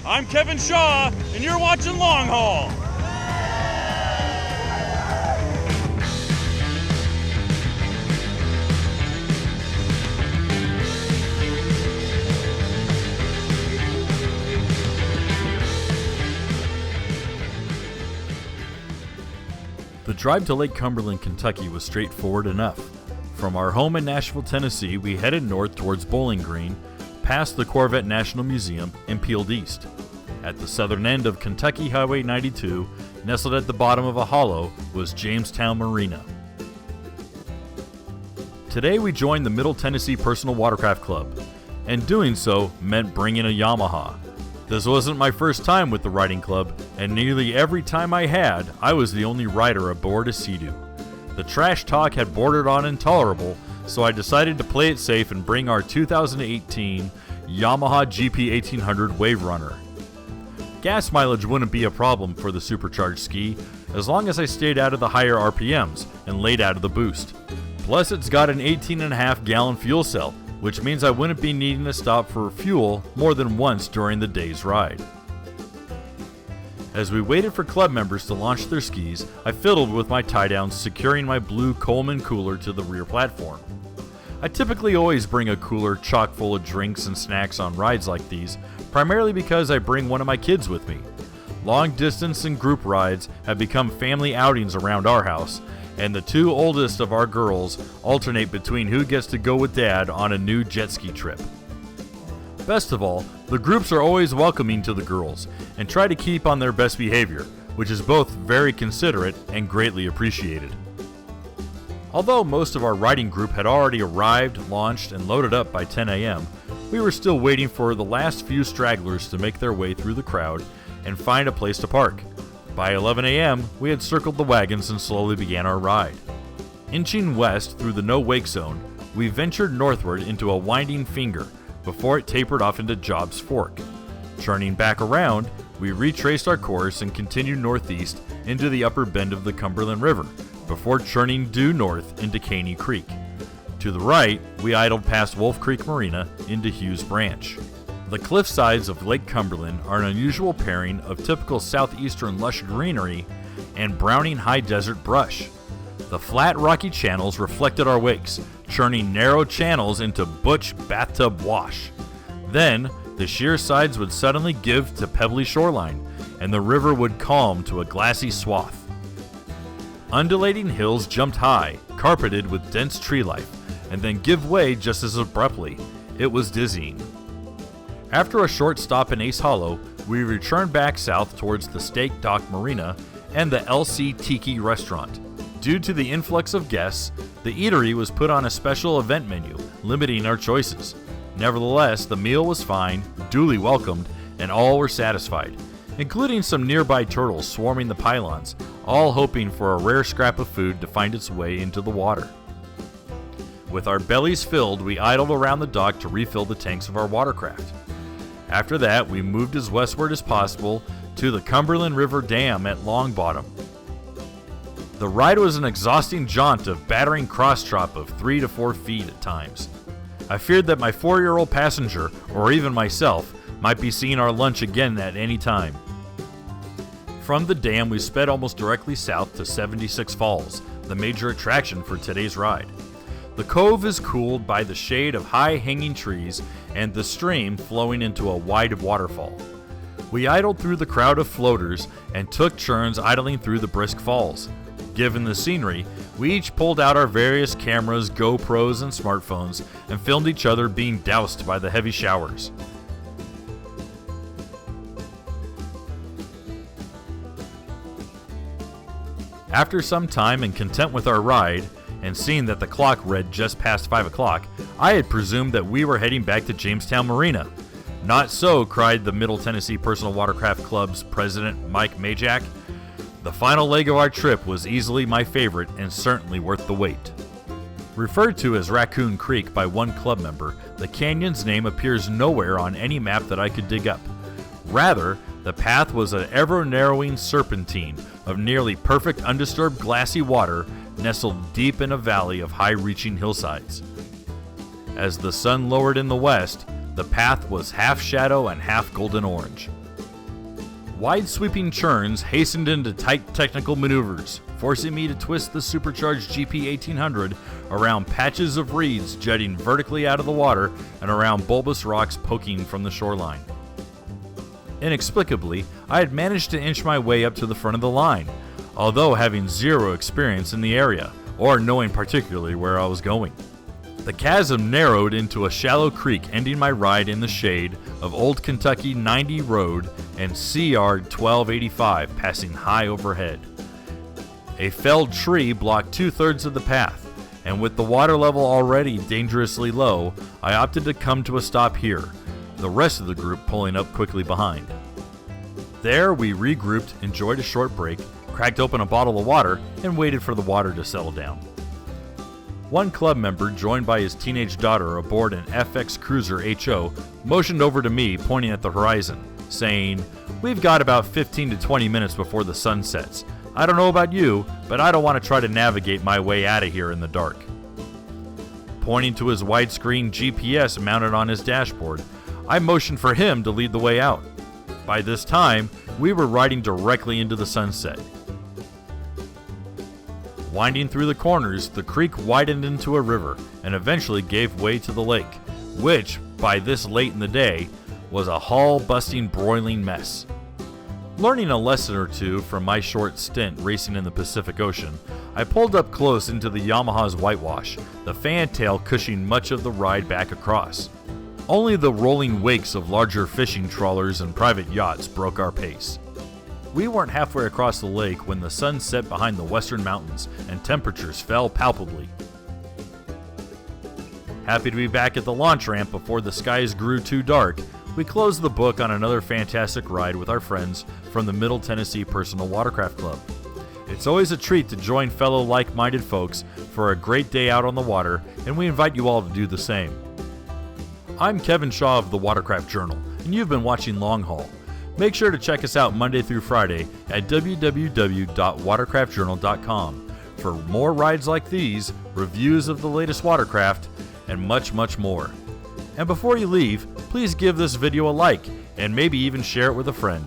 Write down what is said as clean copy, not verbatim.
I'm Kevin Shaw, and you're watching Long Haul. The drive to Lake Cumberland, Kentucky was straightforward enough. From our home in Nashville, Tennessee, we headed north towards Bowling Green, past the Corvette National Museum, and peeled east. At the southern end of Kentucky Highway 92, nestled at the bottom of a hollow, was Jamestown Marina. Today we joined the Middle Tennessee Personal Watercraft Club, and doing so meant bringing a Yamaha. This wasn't my first time with the riding club, and nearly every time I had, I was the only rider aboard a Sea-Doo. The trash talk had bordered on intolerable, so I decided to play it safe and bring our 2018 Yamaha GP1800 Wave Runner. Gas mileage wouldn't be a problem for the supercharged ski, as long as I stayed out of the higher RPMs and laid out of the boost. Plus it's got an 18.5 gallon fuel cell, which means I wouldn't be needing to stop for fuel more than once during the day's ride. As we waited for club members to launch their skis, I fiddled with my tie-downs, securing my blue Coleman cooler to the rear platform. I typically always bring a cooler chock full of drinks and snacks on rides like these, primarily because I bring one of my kids with me. Long distance and group rides have become family outings around our house, and the two oldest of our girls alternate between who gets to go with Dad on a new jet ski trip. Best of all, the groups are always welcoming to the girls and try to keep on their best behavior, which is both very considerate and greatly appreciated. Although most of our riding group had already arrived, launched, and loaded up by 10 a.m., we were still waiting for the last few stragglers to make their way through the crowd and find a place to park. By 11 a.m., we had circled the wagons and slowly began our ride. Inching west through the no-wake zone, we ventured northward into a winding finger before it tapered off into Jobs Fork. Turning back around, we retraced our course and continued northeast into the upper bend of the Cumberland River before churning due north into Caney Creek. To the right, we idled past Wolf Creek Marina into Hughes Branch. The cliff sides of Lake Cumberland are an unusual pairing of typical southeastern lush greenery and browning high desert brush. The flat rocky channels reflected our wakes, churning narrow channels into butch bathtub wash. Then, the sheer sides would suddenly give to pebbly shoreline, and the river would calm to a glassy swath. Undulating hills jumped high, carpeted with dense tree life, and then give way just as abruptly. It was dizzying. After a short stop in Ace Hollow, we returned back south towards the Stake Dock Marina and the LC Tiki restaurant. Due to the influx of guests, the eatery was put on a special event menu, limiting our choices. Nevertheless, the meal was fine, duly welcomed, and all were satisfied, including some nearby turtles swarming the pylons, all hoping for a rare scrap of food to find its way into the water. With our bellies filled, we idled around the dock to refill the tanks of our watercraft. After that, we moved as westward as possible to the Cumberland River Dam at Long Bottom. The ride was an exhausting jaunt of battering cross-chop of 3 to 4 feet at times. I feared that my 4-year-old passenger, or even myself, might be seeing our lunch again at any time. From the dam, we sped almost directly south to 76 Falls, the major attraction for today's ride. The cove is cooled by the shade of high-hanging trees and the stream flowing into a wide waterfall. We idled through the crowd of floaters and took turns idling through the brisk falls. Given the scenery, we each pulled out our various cameras, GoPros, and smartphones and filmed each other being doused by the heavy showers. After some time and content with our ride, and seeing that the clock read just past 5 o'clock, I had presumed that we were heading back to Jamestown Marina. Not so, cried the Middle Tennessee Personal Watercraft Club's president, Mike Majak. The final leg of our trip was easily my favorite and certainly worth the wait. Referred to as Raccoon Creek by one club member, the canyon's name appears nowhere on any map that I could dig up. Rather, the path was an ever-narrowing serpentine of nearly perfect undisturbed glassy water nestled deep in a valley of high-reaching hillsides. As the sun lowered in the west, the path was half shadow and half golden orange. Wide sweeping churns hastened into tight technical maneuvers, forcing me to twist the supercharged GP1800 around patches of reeds jutting vertically out of the water and around bulbous rocks poking from the shoreline. Inexplicably, I had managed to inch my way up to the front of the line, although having zero experience in the area, or knowing particularly where I was going. The chasm narrowed into a shallow creek, ending my ride in the shade of Old Kentucky 90 Road and CR 1285 passing high overhead. A felled tree blocked 2/3 of the path, and with the water level already dangerously low, I opted to come to a stop here, the rest of the group pulling up quickly behind. There we regrouped, enjoyed a short break, cracked open a bottle of water, and waited for the water to settle down. One club member, joined by his teenage daughter aboard an FX Cruiser HO, motioned over to me, pointing at the horizon, saying, "We've got about 15 to 20 minutes before the sun sets. I don't know about you, but I don't want to try to navigate my way out of here in the dark." Pointing to his widescreen GPS mounted on his dashboard, I motioned for him to lead the way out. By this time, we were riding directly into the sunset. Winding through the corners, the creek widened into a river and eventually gave way to the lake, which, by this late in the day, was a hull-busting broiling mess. Learning a lesson or two from my short stint racing in the Pacific Ocean, I pulled up close into the Yamaha's whitewash, the fantail cushioning much of the ride back across. Only the rolling wakes of larger fishing trawlers and private yachts broke our pace. We weren't halfway across the lake when the sun set behind the western mountains and temperatures fell palpably. Happy to be back at the launch ramp before the skies grew too dark, we closed the book on another fantastic ride with our friends from the Middle Tennessee Personal Watercraft Club. It's always a treat to join fellow like-minded folks for a great day out on the water, and we invite you all to do the same. I'm Kevin Shaw of the Watercraft Journal, and you've been watching Long Haul. Make sure to check us out Monday through Friday at www.watercraftjournal.com for more rides like these, reviews of the latest watercraft, and much, much more. And before you leave, please give this video a like and maybe even share it with a friend.